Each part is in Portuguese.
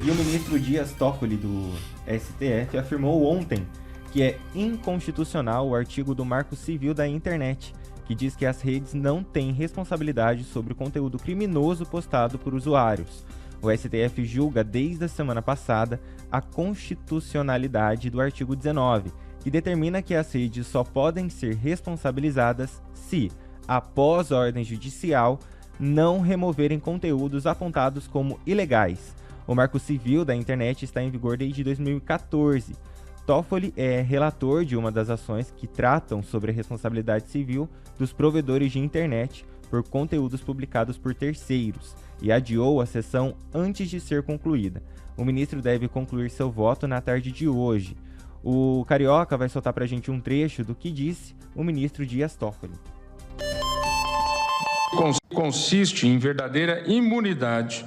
E o ministro Dias Toffoli, do STF, afirmou ontem que é inconstitucional o artigo do Marco Civil da Internet, que diz que as redes não têm responsabilidade sobre o conteúdo criminoso postado por usuários. O STF julga desde a semana passada a constitucionalidade do artigo 19, que determina que as redes só podem ser responsabilizadas se, após ordem judicial, não removerem conteúdos apontados como ilegais. O Marco Civil da Internet está em vigor desde 2014. Toffoli é relator de uma das ações que tratam sobre a responsabilidade civil dos provedores de internet por conteúdos publicados por terceiros e adiou a sessão antes de ser concluída. O ministro deve concluir seu voto na tarde de hoje. O Carioca vai soltar pra gente um trecho do que disse o ministro Dias Toffoli. Consiste em verdadeira imunidade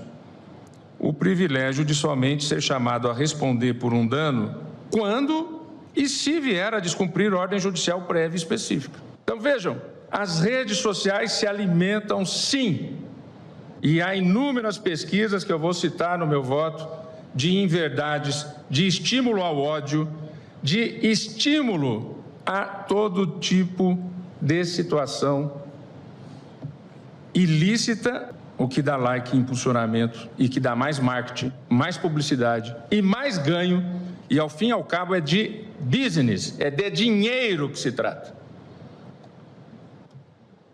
o privilégio de somente ser chamado a responder por um dano quando e se vier a descumprir ordem judicial prévia específica. Então vejam, as redes sociais se alimentam sim, e há inúmeras pesquisas que eu vou citar no meu voto, de inverdades, de estímulo ao ódio, de estímulo a todo tipo de situação ilícita, o que dá like, impulsionamento e que dá mais marketing, mais publicidade e mais ganho, e ao fim e ao cabo é de business, é de dinheiro que se trata.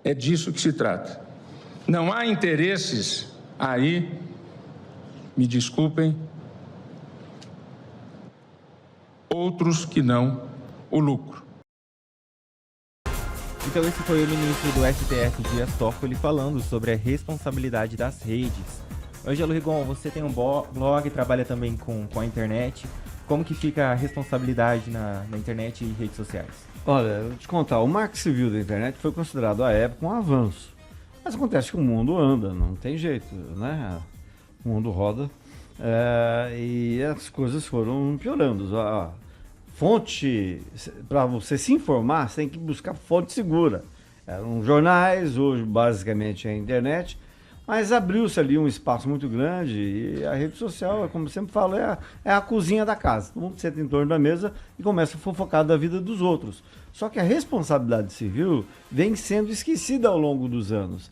É disso que se trata. Não há interesses aí, me desculpem, outros que não o lucro. Então esse foi o ministro do STF, Dias Toffoli, falando sobre a responsabilidade das redes. Ângelo Rigon, você tem um blog, trabalha também com a internet. Como que fica a responsabilidade na internet e redes sociais? Olha, eu vou te contar, o Marco Civil da Internet foi considerado à época um avanço. Mas acontece que o mundo anda, não tem jeito, né? O mundo roda e as coisas foram piorando. A fonte, para você se informar, você tem que buscar fonte segura. Eram jornais, hoje basicamente é a internet, mas abriu-se ali um espaço muito grande e a rede social, como eu sempre falo, é a cozinha da casa. Todo mundo senta em torno da mesa e começa a fofocar da vida dos outros. Só que a responsabilidade civil vem sendo esquecida ao longo dos anos.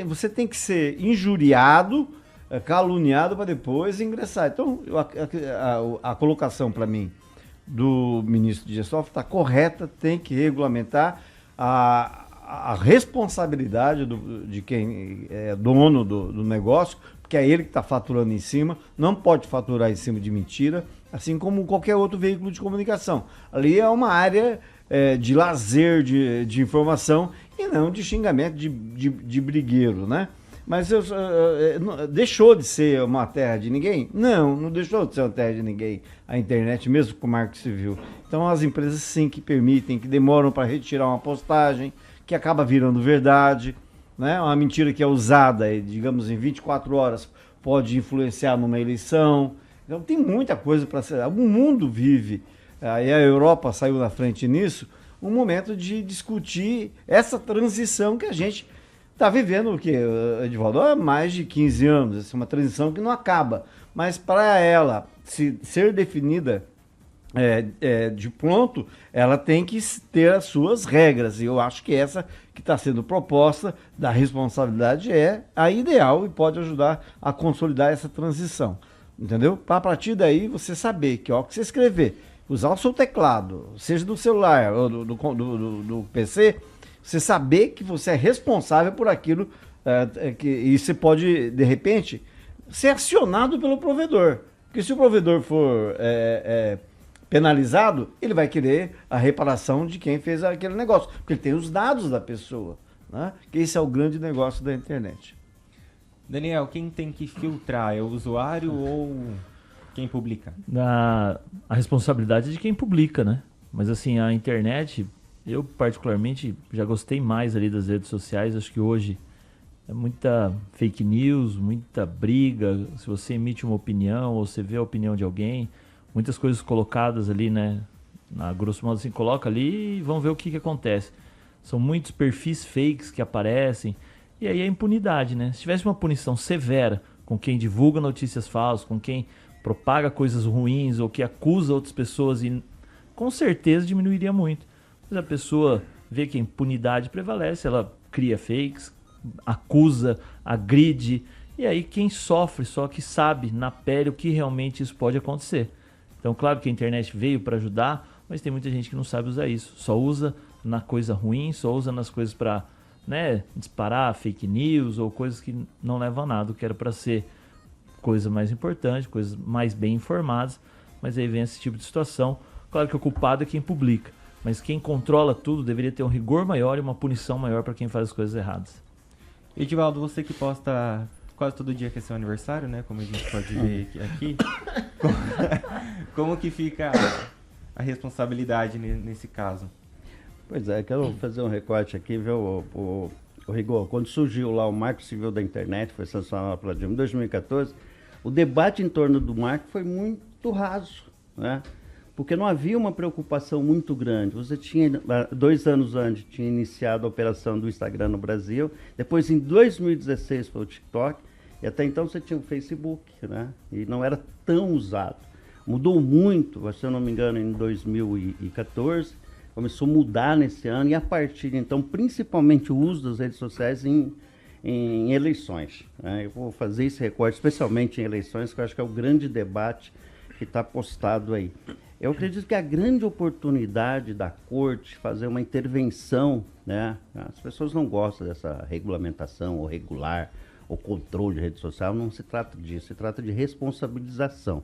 Você tem que ser injuriado, caluniado para depois ingressar. Então, a colocação para mim do ministro Dias Toffoli está correta, tem que regulamentar a responsabilidade de quem é dono do negócio, porque é ele que está faturando em cima, não pode faturar em cima de mentira, assim como qualquer outro veículo de comunicação. Ali é uma área de lazer, de informação e não de xingamento, de brigueiro, né? Mas deixou de ser uma terra de ninguém? Não deixou de ser uma terra de ninguém. A internet, mesmo com o Marco Civil. Então as empresas sim que permitem, que demoram para retirar uma postagem, que acaba virando verdade, né? Uma mentira que é usada, digamos, em 24 horas pode influenciar numa eleição. Então tem muita coisa para ser. O mundo vive, aí a Europa saiu na frente nisso, um momento de discutir essa transição que a gente está vivendo, o que, Edivaldo? Há mais de 15 anos, essa é uma transição que não acaba. Mas para ela ser definida de pronto, ela tem que ter as suas regras. E eu acho que essa que está sendo proposta da responsabilidade é a ideal e pode ajudar a consolidar essa transição. Entendeu? Para a partir daí você saber que o que você escrever, usar o seu teclado, seja do celular ou do PC, você saber que você é responsável por aquilo e você pode, de repente, ser acionado pelo provedor. Porque se o provedor for penalizado, ele vai querer a reparação de quem fez aquele negócio, porque ele tem os dados da pessoa, né? Que esse é o grande negócio da internet. Daniel, quem tem que filtrar? É o usuário ou quem publica? A responsabilidade é de quem publica, né? Mas assim, a internet, eu particularmente já gostei mais ali das redes sociais. Acho que hoje é muita fake news, muita briga. Se você emite uma opinião ou você vê a opinião de alguém, muitas coisas colocadas ali, né? Na grosso modo assim, coloca ali e vamos ver o que acontece. São muitos perfis fakes que aparecem. E aí a impunidade, né? Se tivesse uma punição severa com quem divulga notícias falsas, com quem propaga coisas ruins ou que acusa outras pessoas, e com certeza diminuiria muito. Mas a pessoa vê que a impunidade prevalece, ela cria fakes, acusa, agride, e aí quem sofre só que sabe na pele o que realmente isso pode acontecer. Então, claro que a internet veio para ajudar, mas tem muita gente que não sabe usar isso. Só usa na coisa ruim, só usa nas coisas para, né, disparar fake news ou coisas que não levam a nada, que era para ser coisa mais importante, coisas mais bem informadas, mas aí vem esse tipo de situação. Claro que o culpado é quem publica, mas quem controla tudo deveria ter um rigor maior e uma punição maior para quem faz as coisas erradas. Edivaldo, você que posta quase todo dia que é seu aniversário, né? Como a gente pode ver aqui. Como que fica a responsabilidade nesse caso? Pois é, quero fazer um recorte aqui, viu, o Rigor. Quando surgiu lá o Marco Civil da Internet, foi sancionado pela Dilma em 2014, o debate em torno do marco foi muito raso, né? Porque não havia uma preocupação muito grande. Você tinha, 2 anos antes, tinha iniciado a operação do Instagram no Brasil, depois em 2016 foi o TikTok, e até então você tinha o Facebook, né? E não era tão usado. Mudou muito, se eu não me engano, em 2014, começou a mudar nesse ano, e a partir de então, principalmente o uso das redes sociais em eleições, né? Eu vou fazer esse recorte especialmente em eleições, que eu acho que é o grande debate que está postado aí. Eu acredito que a grande oportunidade da corte fazer uma intervenção, né? As pessoas não gostam dessa regulamentação ou regular ou controle de rede social, não se trata disso, se trata de responsabilização.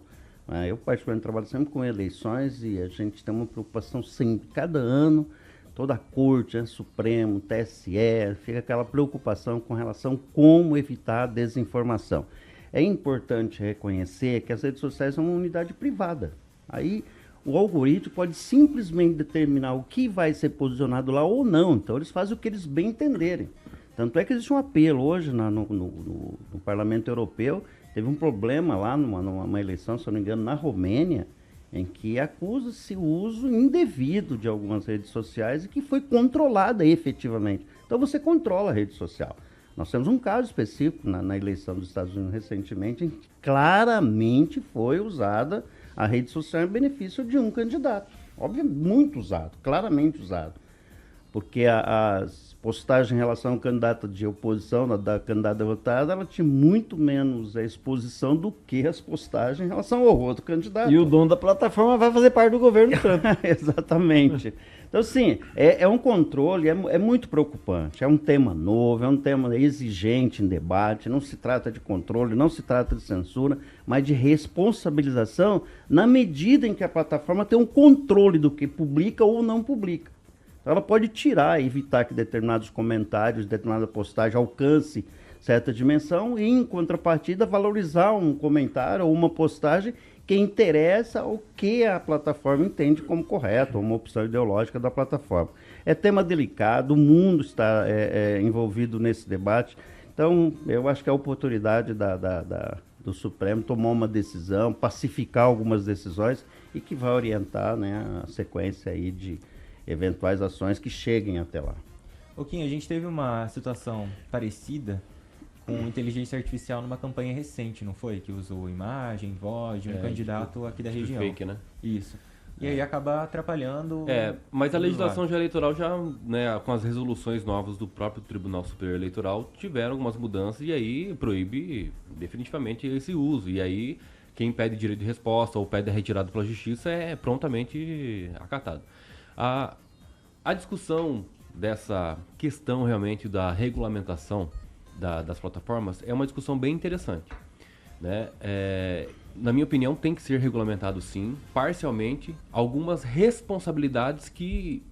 Eu particularmente trabalho sempre com eleições e a gente tem uma preocupação sempre, cada ano, toda a corte, Supremo, TSE, fica aquela preocupação com relação a como evitar a desinformação. É importante reconhecer que as redes sociais são uma unidade privada. Aí o algoritmo pode simplesmente determinar o que vai ser posicionado lá ou não. Então eles fazem o que eles bem entenderem. Tanto é que existe um apelo hoje no Parlamento Europeu. Teve um problema lá numa eleição, se eu não me engano, na Romênia, em que acusa-se o uso indevido de algumas redes sociais e que foi controlada efetivamente. Então você controla a rede social. Nós temos um caso específico na eleição dos Estados Unidos recentemente, em que claramente foi usada a rede social em benefício de um candidato. Obviamente, muito usado, claramente usado. Porque as postagens em relação ao candidato de oposição, da candidata votada, ela tinha muito menos a exposição do que as postagens em relação ao outro candidato. E o dono da plataforma vai fazer parte do governo Trump. Exatamente. Então, sim, é um controle, é muito preocupante. É um tema novo, é um tema exigente em debate. Não se trata de controle, não se trata de censura, mas de responsabilização na medida em que a plataforma tem um controle do que publica ou não publica. Então, ela pode tirar, evitar que determinados comentários, determinada postagem alcance certa dimensão e, em contrapartida, valorizar um comentário ou uma postagem que interessa o que a plataforma entende como correto, uma opção ideológica da plataforma. É tema delicado, o mundo está envolvido nesse debate, então eu acho que é a oportunidade do Supremo tomar uma decisão, pacificar algumas decisões e que vai orientar, né, a sequência aí de eventuais ações que cheguem até lá. Kim, a gente teve uma situação parecida com inteligência artificial numa campanha recente, não foi? Que usou imagem, voz de um candidato aqui da região. Fake, né? Isso. E aí acaba atrapalhando... mas a legislação já eleitoral já, né, com as resoluções novas do próprio Tribunal Superior Eleitoral, tiveram algumas mudanças e aí proíbe definitivamente esse uso. E aí quem pede direito de resposta ou pede a retirada pela justiça é prontamente acatado. A discussão dessa questão realmente da regulamentação das plataformas é uma discussão bem interessante, né? Na minha opinião, tem que ser regulamentado sim, parcialmente, algumas responsabilidades que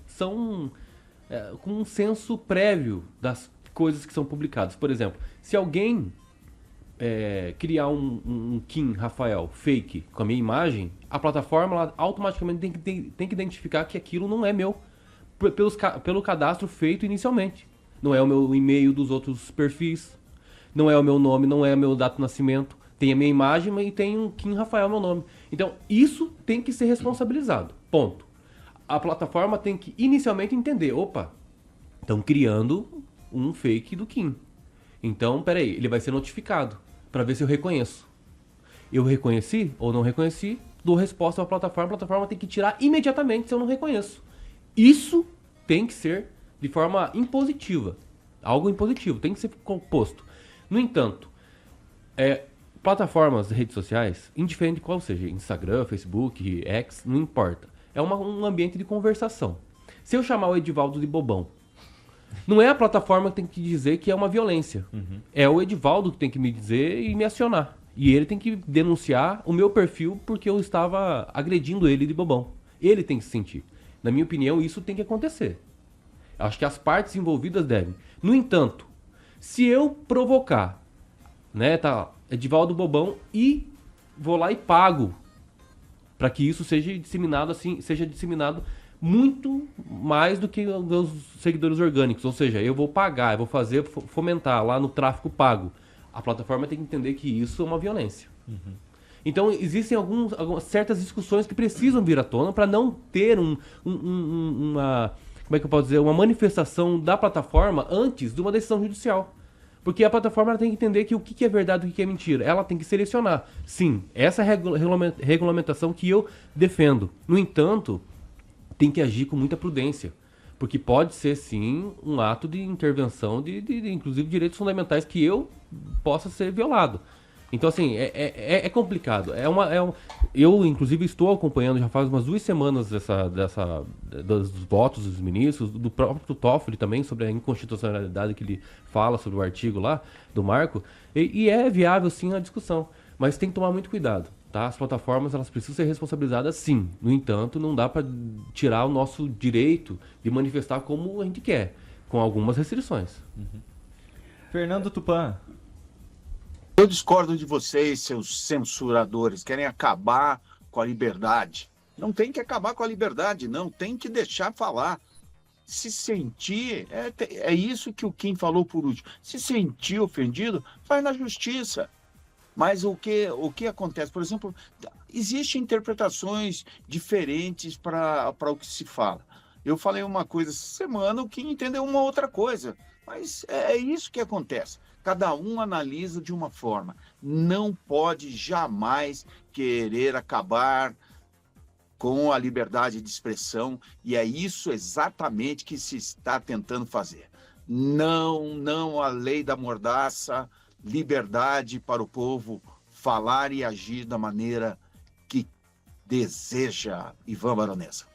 são com um senso prévio das coisas que são publicadas. Por exemplo, se alguém criar um Kim Rafael fake com a minha imagem, a plataforma ela automaticamente tem que identificar que aquilo não é meu, pelo cadastro feito inicialmente. Não é o meu e-mail dos outros perfis, não é o meu nome, não é o meu data de nascimento. Tem a minha imagem e tem um Kim Rafael, meu nome. Então, isso tem que ser responsabilizado. Ponto. A plataforma tem que inicialmente entender, opa, estão criando um fake do Kim. Então, peraí, ele vai ser notificado para ver se eu reconheço. Eu reconheci ou não reconheci, dou resposta à plataforma, a plataforma tem que tirar imediatamente se eu não reconheço. Isso tem que ser de forma impositiva. Algo impositivo, tem que ser composto. No entanto, plataformas, redes sociais, indiferente de qual seja, Instagram, Facebook, X, não importa. É um ambiente de conversação. Se eu chamar o Edivaldo de bobão, não é a plataforma que tem que dizer que é uma violência. É o Edivaldo que tem que me dizer e me acionar. E ele tem que denunciar o meu perfil porque eu estava agredindo ele de bobão. Ele tem que se sentir. Na minha opinião, isso tem que acontecer. Acho que as partes envolvidas devem. No entanto, se eu provocar, né, tá, Edivaldo bobão, e vou lá e pago para que isso seja disseminado muito mais do que os seguidores orgânicos. Ou seja, eu vou pagar, eu vou fomentar lá no tráfico pago. A plataforma tem que entender que isso é uma violência. Então, existem algumas certas discussões que precisam vir à tona para não ter uma, como é que eu posso dizer, uma manifestação da plataforma antes de uma decisão judicial. Porque a plataforma ela tem que entender que o que é verdade e o que é mentira. Ela tem que selecionar. Sim, essa é a regulamentação que eu defendo. No entanto, tem que agir com muita prudência. Porque pode ser, sim, um ato de intervenção de inclusive, direitos fundamentais que eu possa ser violado. Então, assim, é complicado. Eu, inclusive, estou acompanhando já faz umas 2 semanas dos votos dos ministros, do próprio Toffoli também, sobre a inconstitucionalidade que ele fala sobre o artigo lá, do marco, e é viável, sim, a discussão. Mas tem que tomar muito cuidado, tá? As plataformas, elas precisam ser responsabilizadas, sim. No entanto, não dá para tirar o nosso direito de manifestar como a gente quer, com algumas restrições. Fernando Tupan. Eu discordo de vocês, seus censuradores, querem acabar com a liberdade. Não tem que acabar com a liberdade, não, tem que deixar falar. Se sentir, é isso que o Kim falou por último, se sentir ofendido, vai na justiça. Mas o que acontece? Por exemplo, existem interpretações diferentes para o que se fala. Eu falei uma coisa essa semana, o Kim entendeu uma outra coisa. Mas é isso que acontece. Cada um analisa de uma forma. Não pode jamais querer acabar com a liberdade de expressão, e é isso exatamente que se está tentando fazer. Não a lei da mordaça, liberdade para o povo falar e agir da maneira que deseja. Ivan Baronesa.